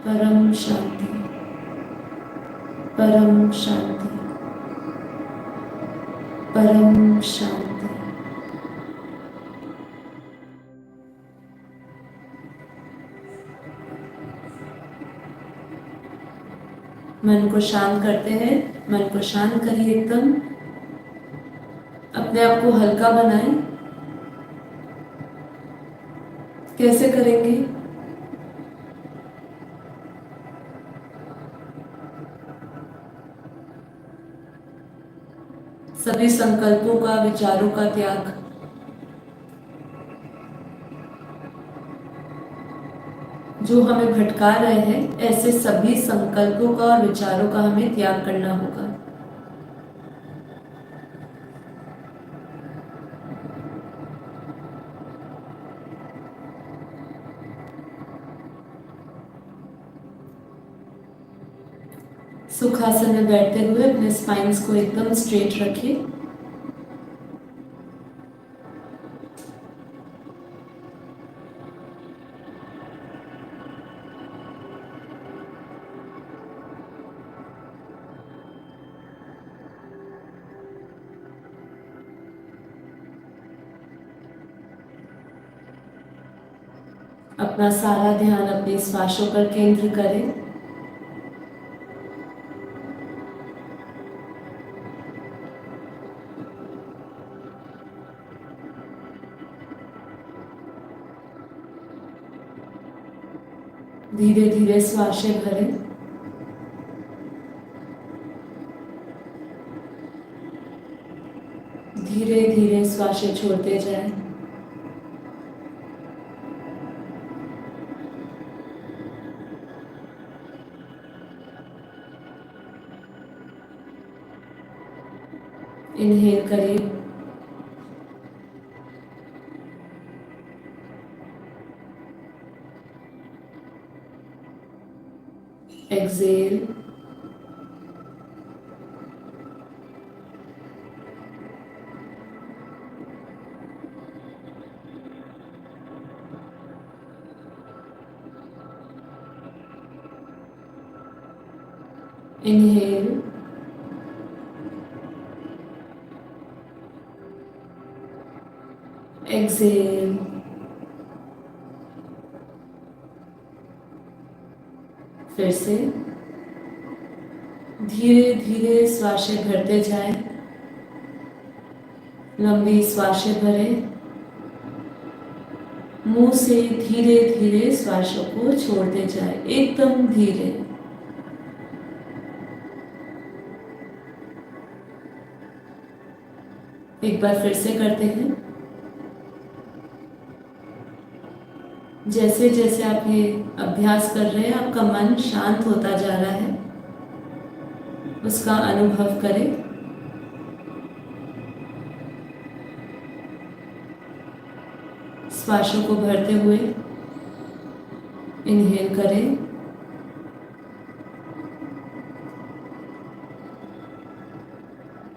परम शांति, परम शांति, परम शांति। मन को शांत करते हैं। मन को शांत करिए, एकदम अपने आप को हल्का बनाएं। कैसे करेंगे? सभी संकल्पों का, विचारों का त्याग। जो हमें भटका रहे हैं, ऐसे सभी संकल्पों का और विचारों का हमें त्याग करना होगा। सुखासन में बैठते हुए अपने स्पाइन्स को एकदम स्ट्रेट रखिए। अपना सारा ध्यान अपने श्वासों पर केंद्र करें। धीरे धीरे श्वासें भरें। धीरे धीरे श्वासें छोड़ते जाएं। इनहेल करिए। एक्सेल। इनहेल। एक्सेल। फिर से धीरे धीरे श्वासें भरते जाएं। लंबी श्वासें भरें। मुंह से धीरे धीरे श्वासों को छोड़ते जाएं, एकदम धीरे। एक बार फिर से करते हैं। जैसे जैसे आप ये अभ्यास कर रहे हैं, आपका मन शांत होता जा रहा है, उसका अनुभव करें। श्वासों को भरते हुए इनहेल करें।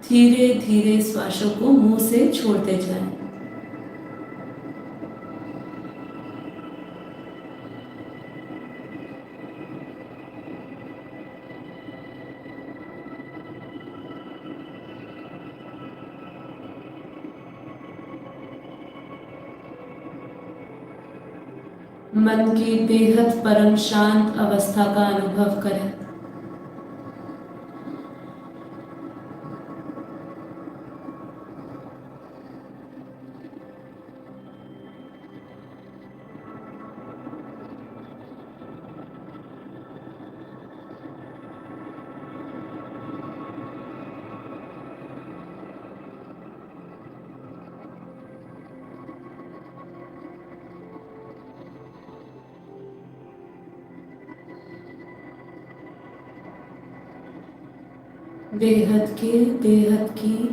धीरे धीरे श्वासों को मुंह से छोड़ते जाएं। मन की बेहद परम शांत अवस्था का अनुभव करें। बेहद की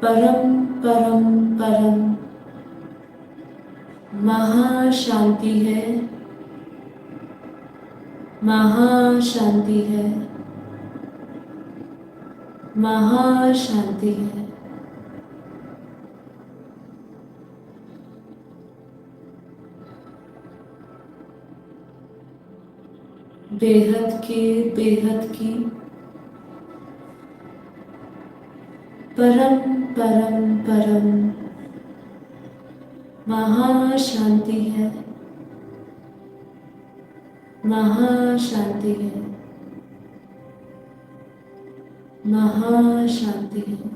परम परम परम महाशांति है। महाशांति है। महाशांति है। बेहद की परम परम परम महाशांति है, महाशांति है, महाशांति है।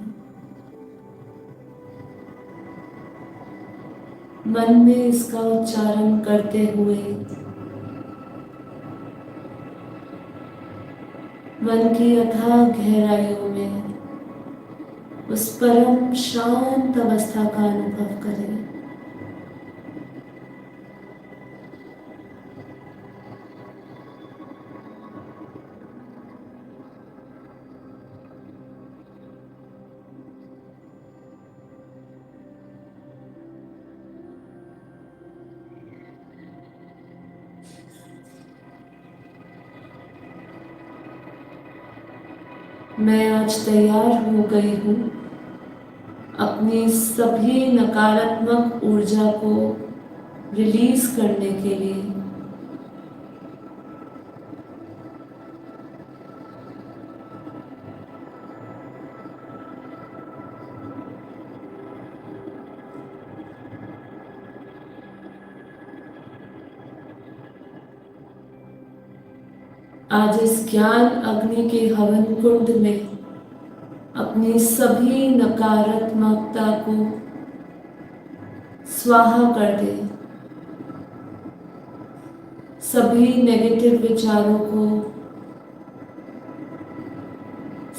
मन में इसका उच्चारण करते हुए मन की अथाह गहराइयों में उस परम शांत अवस्था का अनुभव करें। मैं आज तैयार हो गई हूँ अपनी सभी नकारात्मक ऊर्जा को रिलीज करने के लिए। आज इस ज्ञान अग्नि के हवन कुंड में अपनी सभी नकारात्मकता को स्वाहा कर दे, सभी नेगेटिव विचारों को,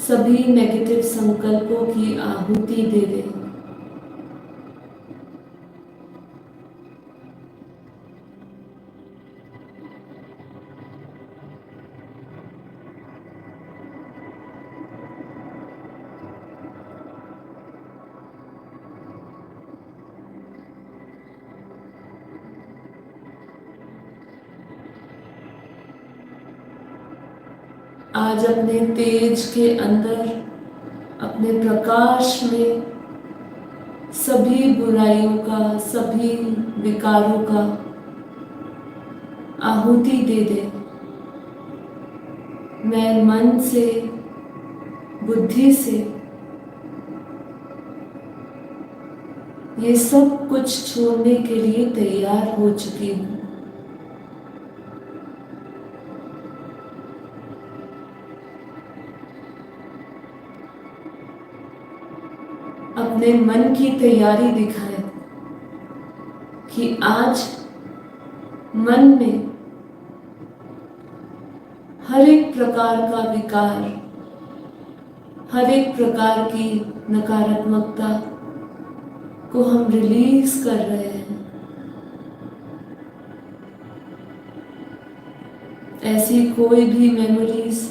सभी नेगेटिव संकल्पों की आहुति दे दे। आज अपने तेज के अंदर, अपने प्रकाश में सभी बुराइयों का, सभी विकारों का आहुति दे दे। मैं मन से, बुद्धि से ये सब कुछ छोड़ने के लिए तैयार हो चुकी हूँ। अपने मन की तैयारी दिखाए कि आज मन में हर एक प्रकार का विकार, हर एक प्रकार की नकारात्मकता को हम रिलीज कर रहे हैं। ऐसी कोई भी मेमोरीज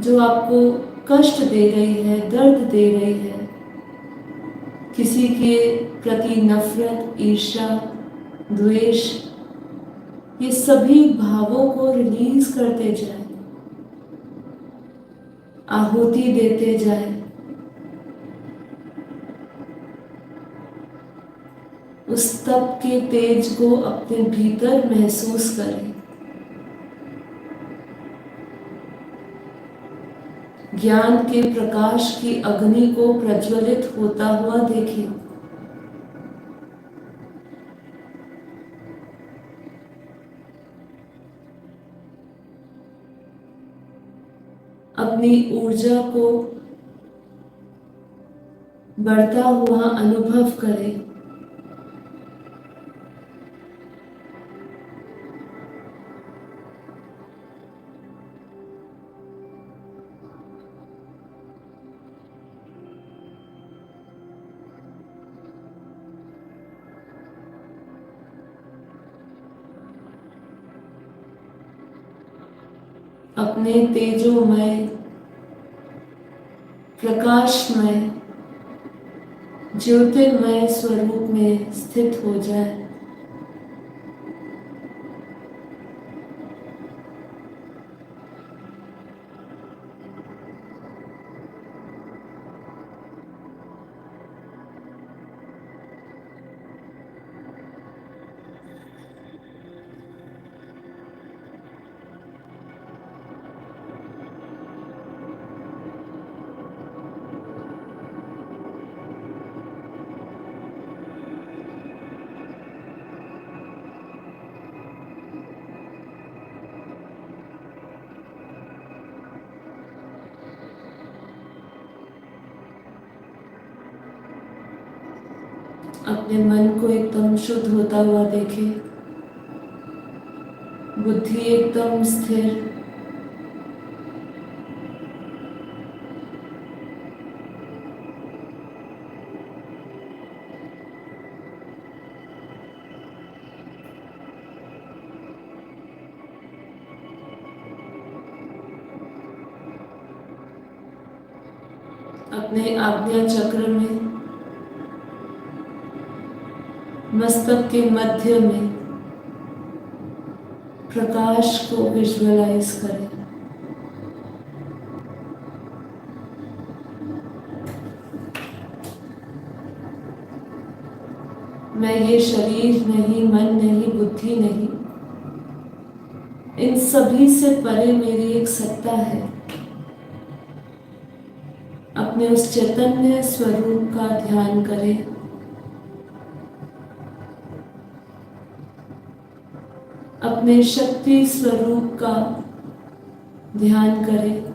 जो आपको कष्ट दे रही है, दर्द दे रही है, किसी के प्रति नफरत, ईर्ष्या, द्वेष, ये सभी भावों को रिलीज करते जाए, आहुति देते जाए। उस तप के तेज को अपने भीतर महसूस करें। ज्ञान के प्रकाश की अग्नि को प्रज्वलित होता हुआ देखें। अपनी ऊर्जा को बढ़ता हुआ अनुभव करें। अपने तेजोमय, प्रकाशमय, ज्योतिर्मय स्वरूप में स्थित हो जाए। अपने मन को एकदम शुद्ध होता हुआ देखें, बुद्धि एकदम स्थिर, अपने आज्ञा चक्र में मस्तक के मध्य में प्रकाश को विजुअलाइज करें। मैं ये शरीर नहीं, मन नहीं, बुद्धि नहीं, इन सभी से परे मेरी एक सत्ता है। अपने उस चैतन्य स्वरूप का ध्यान करें। अपने शक्ति स्वरूप का ध्यान करें।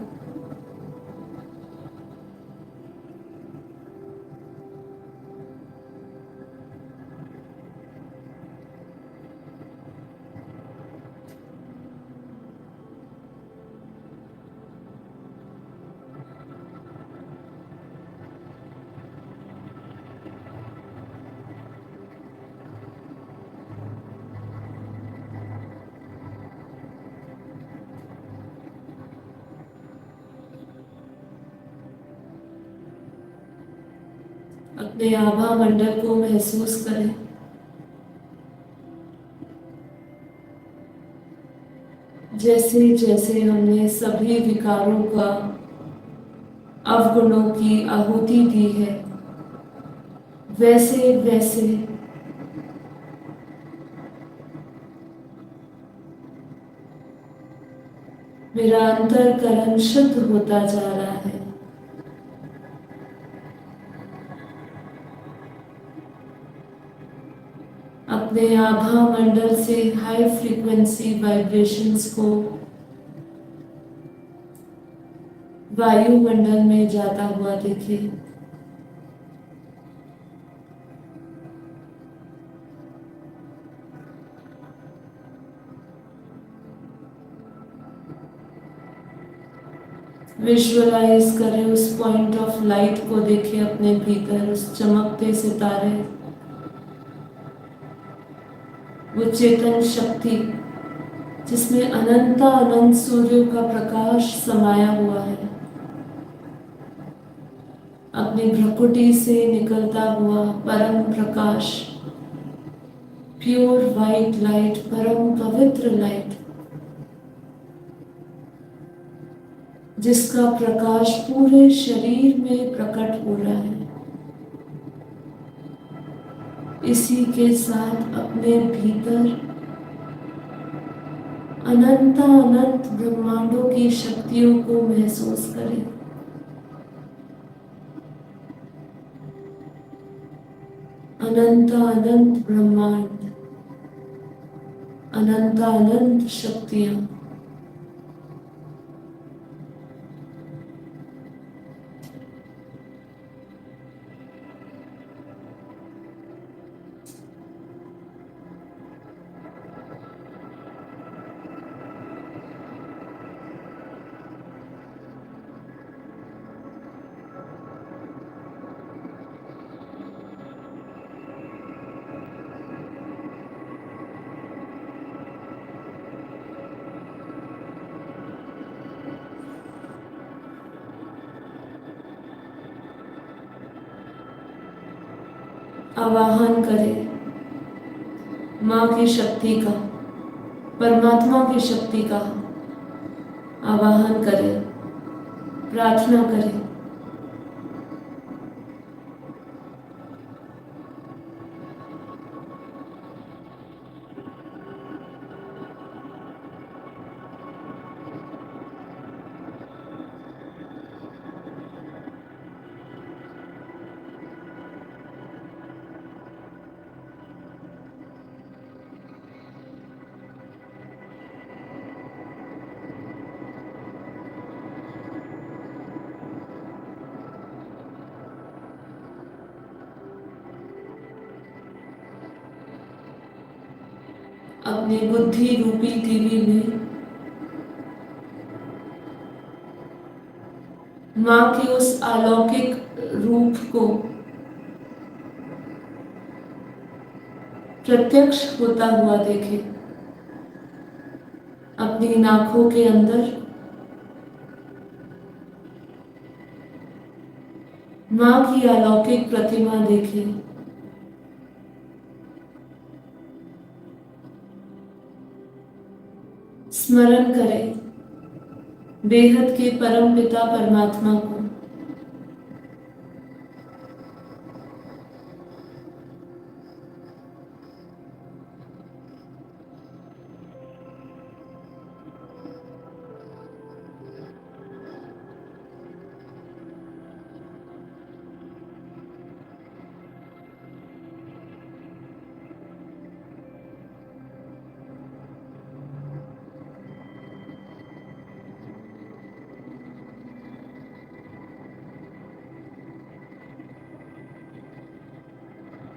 अपने आभा मंडल को महसूस करें। जैसे जैसे हमने सभी विकारों का अवगुणों की आहुति दी है, वैसे वैसे मेरा अंतरकरण शुद्ध होता जा रहा है। अपने आभा मंडल से हाई फ्रीक्वेंसी वाइब्रेशंस को वायुमंडल में जाता हुआ देखिए। विजुअलाइज करें, उस पॉइंट ऑफ लाइट को देखिए अपने भीतर, उस चमकते सितारे, वो चेतन शक्ति जिसमें अनंत अनंत सूर्यों का प्रकाश समाया हुआ है। अपनी भ्रकुटी से निकलता हुआ परम प्रकाश, प्योर वाइट लाइट, परम पवित्र लाइट, जिसका प्रकाश पूरे शरीर में प्रकट हो रहा है। इसी के साथ अपने भीतर अनंत अनंत ब्रह्मांडों की शक्तियों को महसूस करें। अनंत अनंत ब्रह्मांड, अनंत अनंत शक्तियां। आवाहन करें माँ की शक्ति का, परमात्मा की शक्ति का आवाहन करें, प्रार्थना करें। अपने बुद्धि रूपी टीवी में माँ के उस अलौकिक रूप को प्रत्यक्ष होता हुआ देखें। अपनी आंखों के अंदर माँ की अलौकिक प्रतिमा देखें। स्मरण करें बेहद के परम पिता परमात्मा को।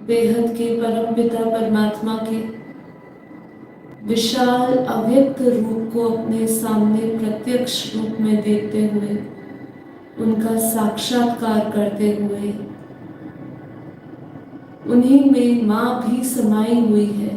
बेहद के परम पिता परमात्मा के विशाल अव्यक्त रूप को अपने सामने प्रत्यक्ष रूप में देखते हुए, उनका साक्षात्कार करते हुए, उन्हीं में माँ भी समाई हुई है।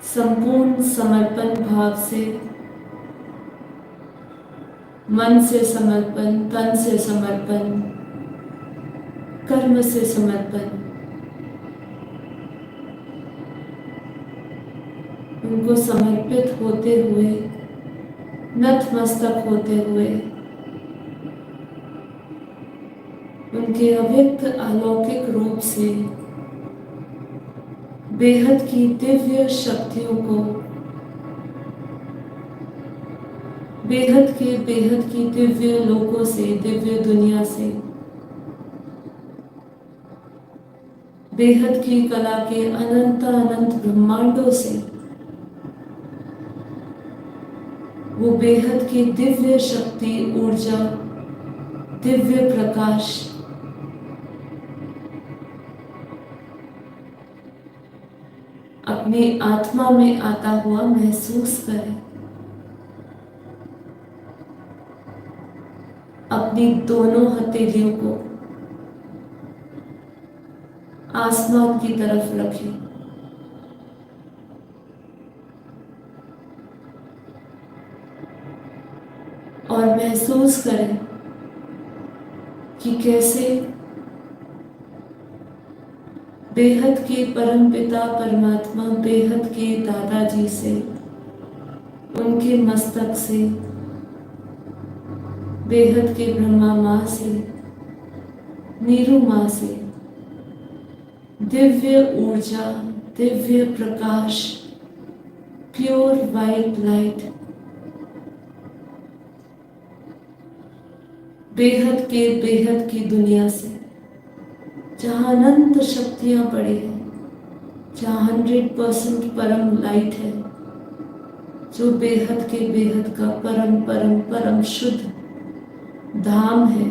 संपूर्ण समर्पण भाव से, मन से समर्पण, तन से समर्पण, कर्म से समर्पण, उनको समर्पित होते हुए, नतमस्तक होते हुए, उनके अव्यक्त अलौकिक रूप से बेहद की दिव्य शक्तियों को, बेहद की दिव्य लोकों से, दिव्य दुनिया से, बेहद की कला के अनंत अनंत ब्रह्मांडों से वो बेहद की दिव्य शक्ति, ऊर्जा, दिव्य प्रकाश अपनी आत्मा में आता हुआ महसूस करें। अपनी दोनों हथेलियों को आसमान की तरफ रखें और महसूस करें कि कैसे बेहद के परम पिता परमात्मा, बेहद के दादाजी से, उनके मस्तक से, बेहद के ब्रह्मा माँ से, नीरू माँ से दिव्य ऊर्जा, Divya Prakash, pure white light, बेहद की दुनिया से, जहाँ अनंत शक्तियाँ पड़ी हैं, जहाँ 100% परम लाइट है, जो बेहद का परम परम परम शुद्ध धाम है,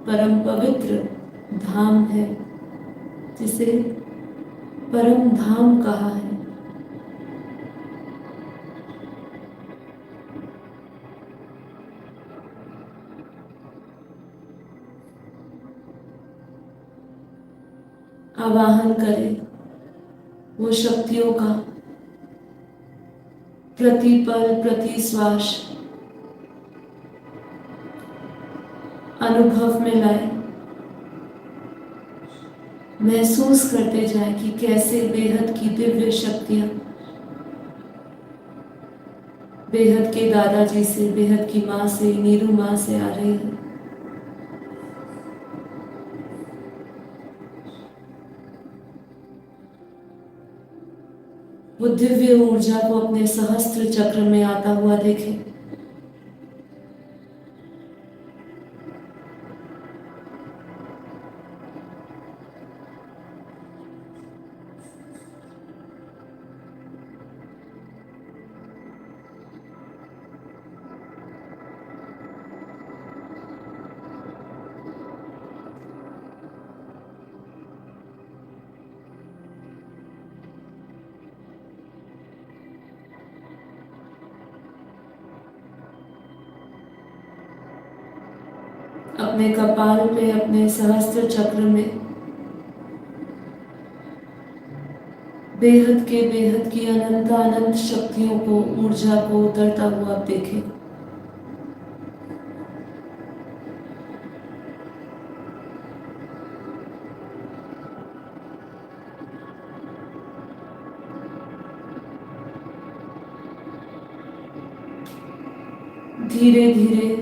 परम पवित्र धाम है, जिसे परम धाम कहा है। आवाहन करें वो शक्तियों का प्रतिपल प्रति श्वास अनुभव में लाए। महसूस करते जाए कि कैसे बेहद की दिव्य शक्तियां बेहद के दादाजी से, बेहद की माँ से, नीरू माँ से आ रही है। वो दिव्य ऊर्जा को अपने सहस्त्र चक्र में आता हुआ देखें। अपने कपाल पे, अपने सहस्त्र चक्र में बेहद की अनंत अनंत शक्तियों को, ऊर्जा को उतरता हुआ आप देखें। धीरे धीरे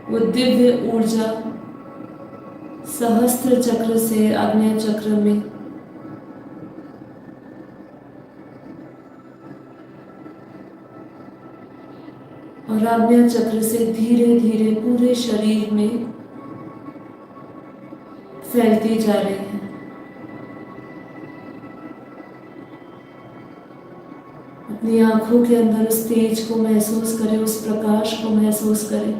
वो दिव्य ऊर्जा सहस्त्र चक्र से आग्नेय चक्र में, और आग्नेय चक्र से धीरे धीरे पूरे शरीर में फैलती जा रही है। अपनी आंखों के अंदर उस तेज को महसूस करें, उस प्रकाश को महसूस करें,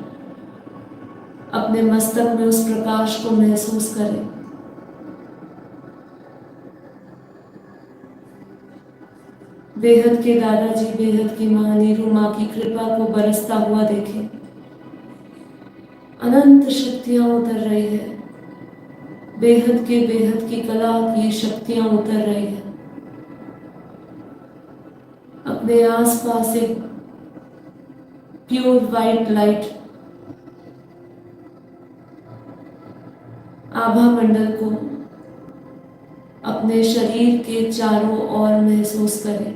अपने मस्तक में उस प्रकाश को महसूस करें। बेहद के दादाजी, बेहद की मां नीरू मां की कृपा को बरसता हुआ देखें। अनंत शक्तियां उतर रही है, बेहद की कला की शक्तियां उतर रही है। अपने आसपास एक प्योर वाइट लाइट आभा मंडल को अपने शरीर के चारों ओर महसूस करें।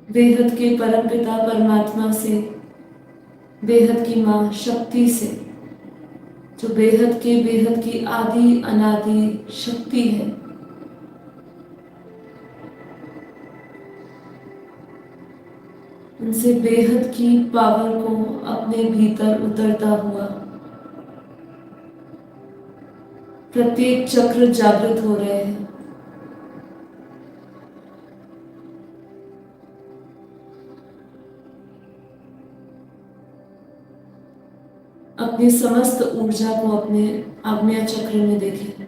बेहद के परमपिता परमात्मा से, बेहद की मां शक्ति से, जो बेहद की आदि अनादि शक्ति है, उनसे बेहद की पावर को अपने भीतर उतरता हुआ प्रत्येक चक्र जागृत हो रहे हैं। अपनी समस्त ऊर्जा को अपने आग्नेय चक्र में देखें।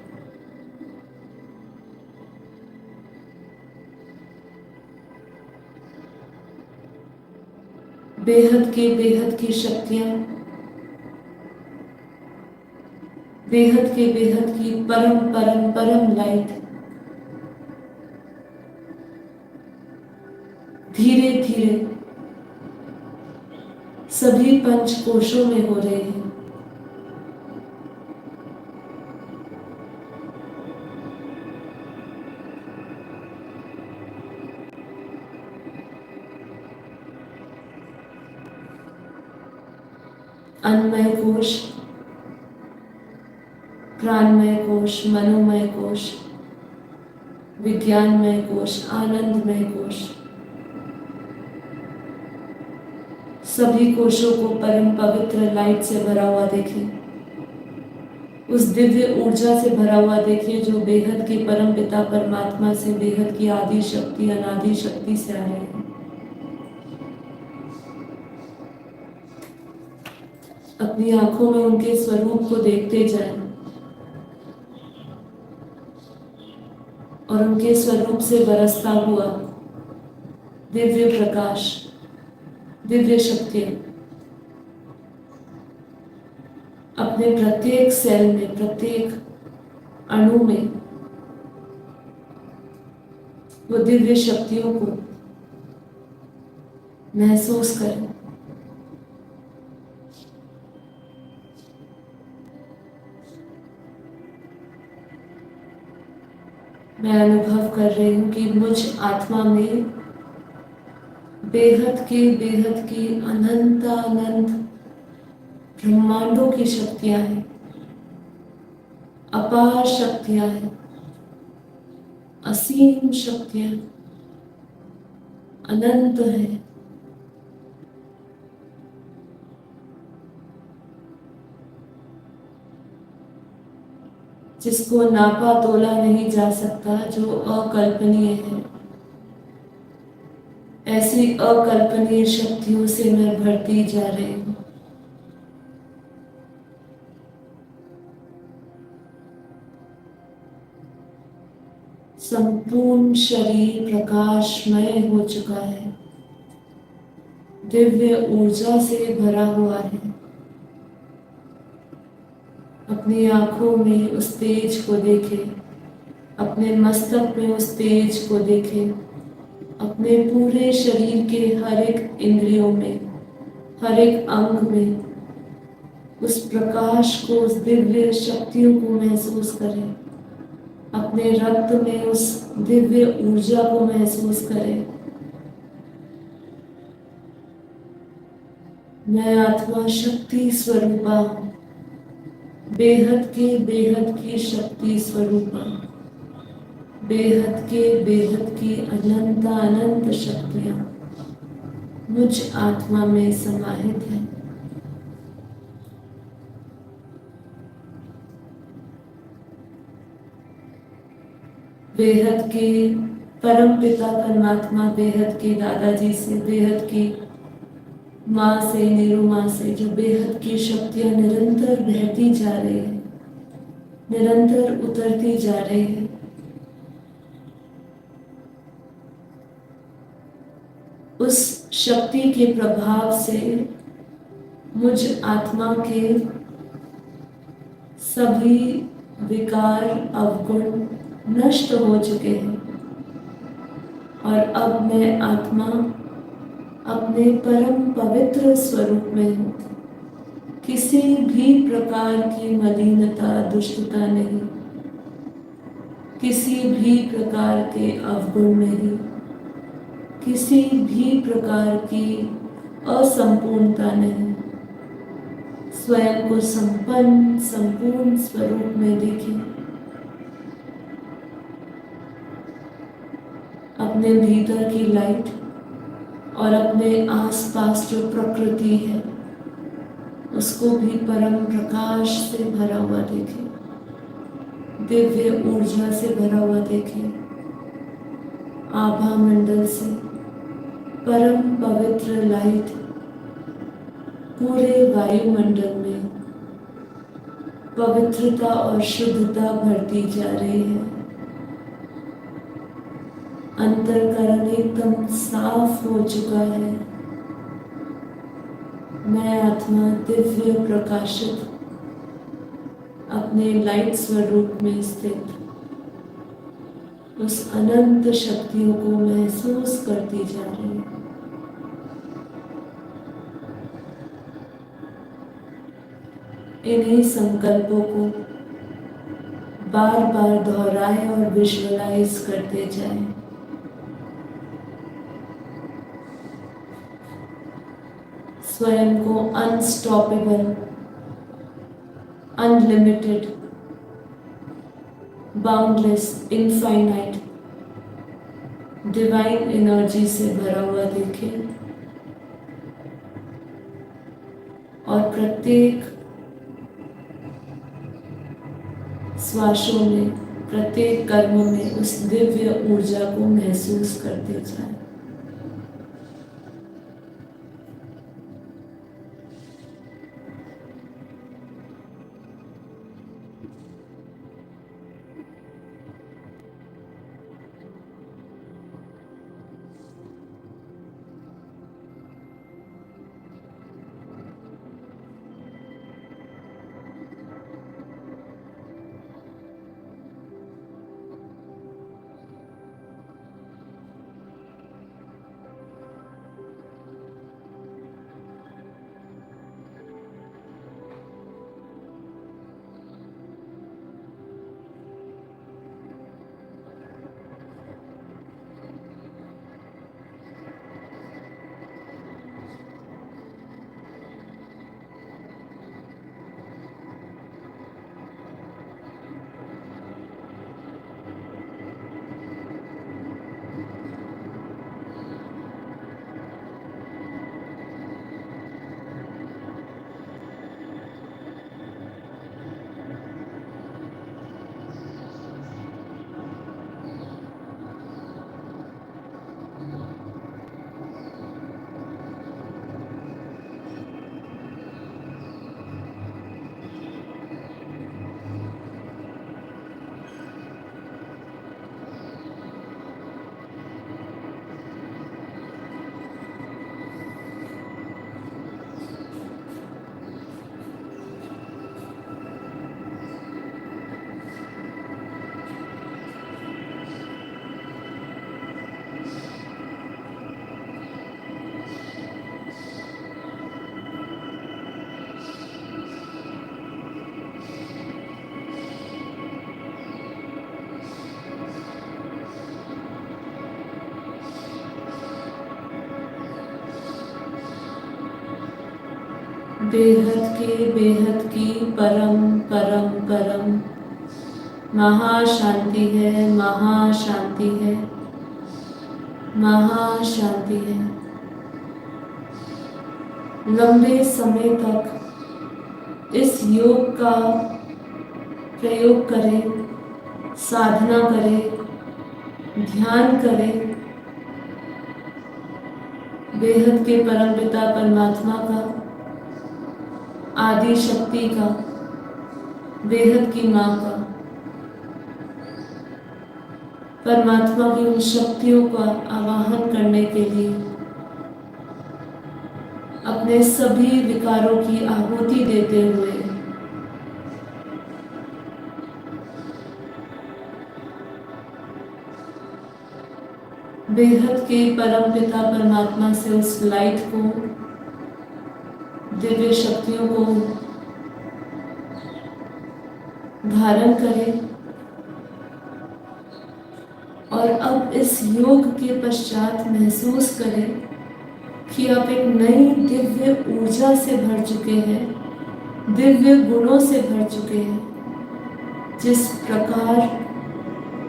बेहद की शक्तियां, बेहद की परम परम परम लाइट धीरे धीरे सभी पंच कोशों में हो रहे हैं। अन्नमय कोश, प्राणमय कोश, मनोमय कोश, विज्ञानमय कोश, आनंदमय कोश, सभी कोशों को परम पवित्र लाइट से भरा हुआ देखें। उस दिव्य ऊर्जा से भरा हुआ देखिए जो बेहद के परम पिता परमात्मा से, बेहद की आदि शक्ति अनादि शक्ति से आ रहे हैं। अपनी आंखों में उनके स्वरूप को देखते जाएं और उनके स्वरूप से बरसता हुआ दिव्य प्रकाश, दिव्य शक्ति अपने प्रत्येक सेल में, प्रत्येक अणु में वो दिव्य शक्तियों को महसूस करें। मैं अनुभव कर रही हूं कि मुझ आत्मा में बेहद की अनंत अनंत ब्रह्मांडों की शक्तियां हैं, अपार शक्तियां हैं, असीम शक्तियां अनंत है। जिसको नापा तोला नहीं जा सकता, जो अकल्पनीय है। ऐसी अकल्पनीय शक्तियों से मैं भरती जा रही हूं। संपूर्ण शरीर प्रकाशमय हो चुका है, दिव्य ऊर्जा से भरा हुआ है। अपनी आंखों में उस तेज को देखें, अपने मस्तक में उस तेज को देखें, अपने पूरे शरीर के हर एक इंद्रियों में, हर एक अंग में उस प्रकाश को, उस दिव्य शक्तियों को महसूस करें। अपने रक्त में उस दिव्य ऊर्जा को महसूस करें। मैं आत्मा शक्ति स्वरूपा हूँ, बेहद की शक्ति स्वरूपा, बेहद की अनंत शक्तियाँ मुझ आत्मा में समाहित है। बेहद के परम पिता परमात्मा, बेहद के दादाजी से, बेहद की माँ से, नीरू माँ से, जो बेहद की शक्तियाँ निरंतर बहती जा रही है, निरंतर उतरती जा रही है। उस शक्ति के प्रभाव से मुझ आत्मा के सभी विकार अवगुण नष्ट हो चुके हैं और अब मैं आत्मा अपने परम पवित्र स्वरूप में हूँ। किसी भी प्रकार की मलिनता, दुष्टता नहीं, किसी भी प्रकार के अवगुण नहीं, किसी भी प्रकार की असंपूर्णता नहीं। स्वयं को संपन्न संपूर्ण स्वरूप में देखें। अपने भीतर की लाइट और अपने आसपास जो प्रकृति है उसको भी परम प्रकाश से भरा हुआ देखें, दिव्य ऊर्जा से भरा हुआ देखें। आभा मंडल से परम पवित्र लाइट पूरे वायुमंडल में पवित्रता और शुद्धता भरती जा रही है। अंतरकरण एकदम साफ हो चुका है। मैं आत्मा दिव्य प्रकाशित अपने लाइट स्वरूप में स्थित उस अनंत शक्तियों को महसूस करती जा रही है। इन्हीं संकल्पों को बार बार दोहराएं और विजुअलाइज करते जाएं। स्वयं को unstoppable, unlimited, boundless, infinite divine energy से भरा हुआ देखें और प्रत्येक श्वासों में, प्रत्येक कर्मों में उस दिव्य ऊर्जा को महसूस करते जाएं। बेहद की परम परम परम महाशांति है, महाशांति है, महाशांति है। लंबे समय तक इस योग का प्रयोग करें, साधना करें, ध्यान करें। बेहद के परमपिता परमात्मा का, आदि शक्ति का, बेहद की माँ का, परमात्मा की उन शक्तियों का आवाहन करने के लिए अपने सभी विकारों की आहुति देते हुए बेहद के परम पिता परमात्मा से उस लाइट को, दिव्य शक्तियों को धारण करें और अब इस योग के पश्चात महसूस करें कि आप एक नई दिव्य ऊर्जा से भर चुके हैं, दिव्य गुणों से भर चुके हैं। जिस प्रकार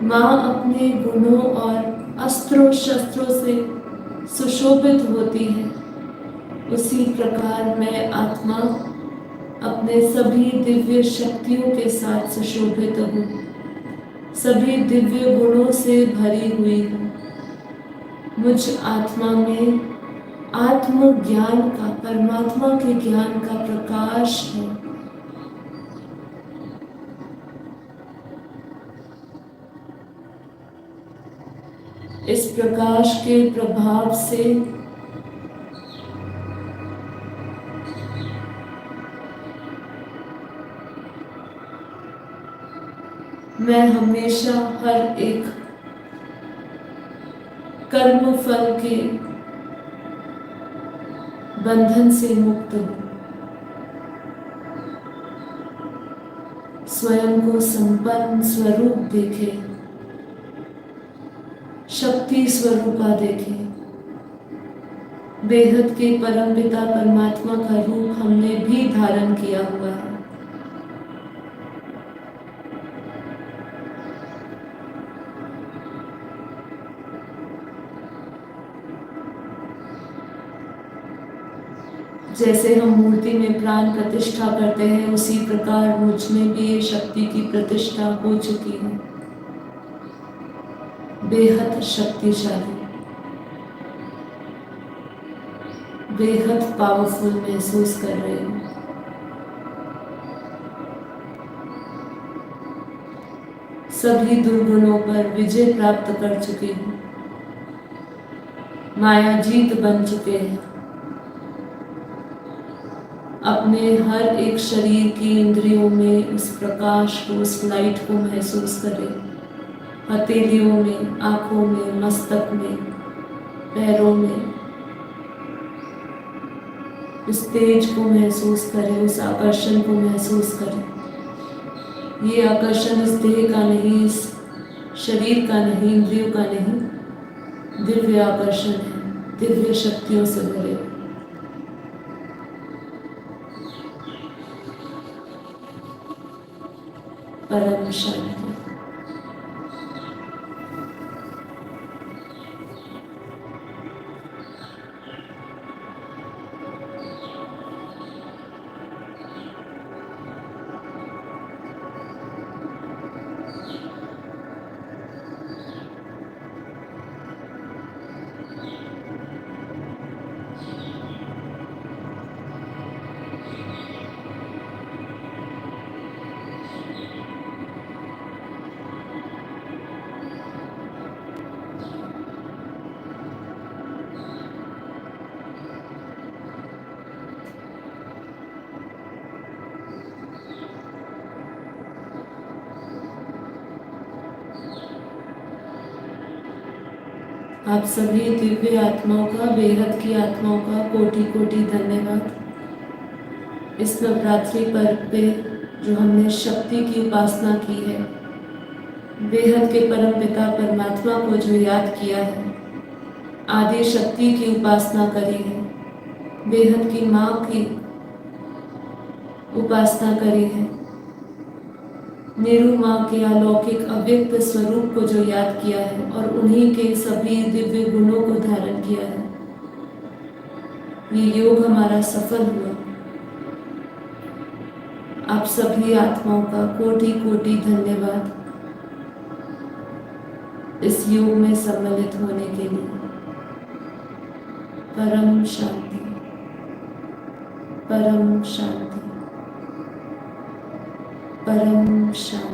माँ अपने गुणों और अस्त्रों शस्त्रों से सुशोभित होती है, उसी प्रकार मैं आत्मा अपने सभी दिव्य शक्तियों के साथ सुशोभित हूँ, सभी दिव्य गुणों से भरी हुई हूँ। मुझ आत्मा में आत्मज्ञान का, परमात्मा के ज्ञान का प्रकाश है। इस प्रकाश के प्रभाव से मैं हमेशा हर एक कर्म फल के बंधन से मुक्त हूँ। स्वयं को संपन्न स्वरूप देखे, शक्ति स्वरूपा देखे। बेहद के परम पिता परमात्मा का रूप हमने भी धारण किया हुआ है। जैसे हम मूर्ति में प्राण प्रतिष्ठा करते हैं, उसी प्रकार मुझ में भी ये शक्ति की प्रतिष्ठा हो चुकी है। बेहद शक्तिशाली, बेहद पावरफुल महसूस कर रही हूँ। सभी दुर्गुणों पर विजय प्राप्त कर चुकी हूँ। माया जीत बन चुके हैं। अपने हर एक शरीर की इंद्रियों में उस प्रकाश को, उस लाइट को महसूस करें। हथेलियों में, आंखों में, मस्तक में, पैरों में उस तेज को महसूस करें, उस आकर्षण को महसूस करें। ये आकर्षण इस देह का नहीं, इस शरीर का नहीं, इंद्रियों का नहीं, दिव्य आकर्षण है, दिव्य शक्तियों से भरे। परम शांति। आप सभी दिव्य आत्माओं का, बेहद की आत्माओं का कोटि कोटि धन्यवाद। इस नवरात्रि पर्व पे जो हमने शक्ति की उपासना की है, बेहद के परम पिता परमात्मा को जो याद किया है, आदि शक्ति की उपासना करी है, बेहद की माँ की उपासना करी है, मेरू माँ के अलौकिक अव्यक्त स्वरूप को जो याद किया है और उन्हीं के सभी दिव्य गुणों को धारण किया है, ये योग हमारा सफल हुआ। आप सभी आत्माओं का कोटि कोटि धन्यवाद इस योग में सम्मिलित होने के लिए। परम शांति, परम शांति, परम शांति।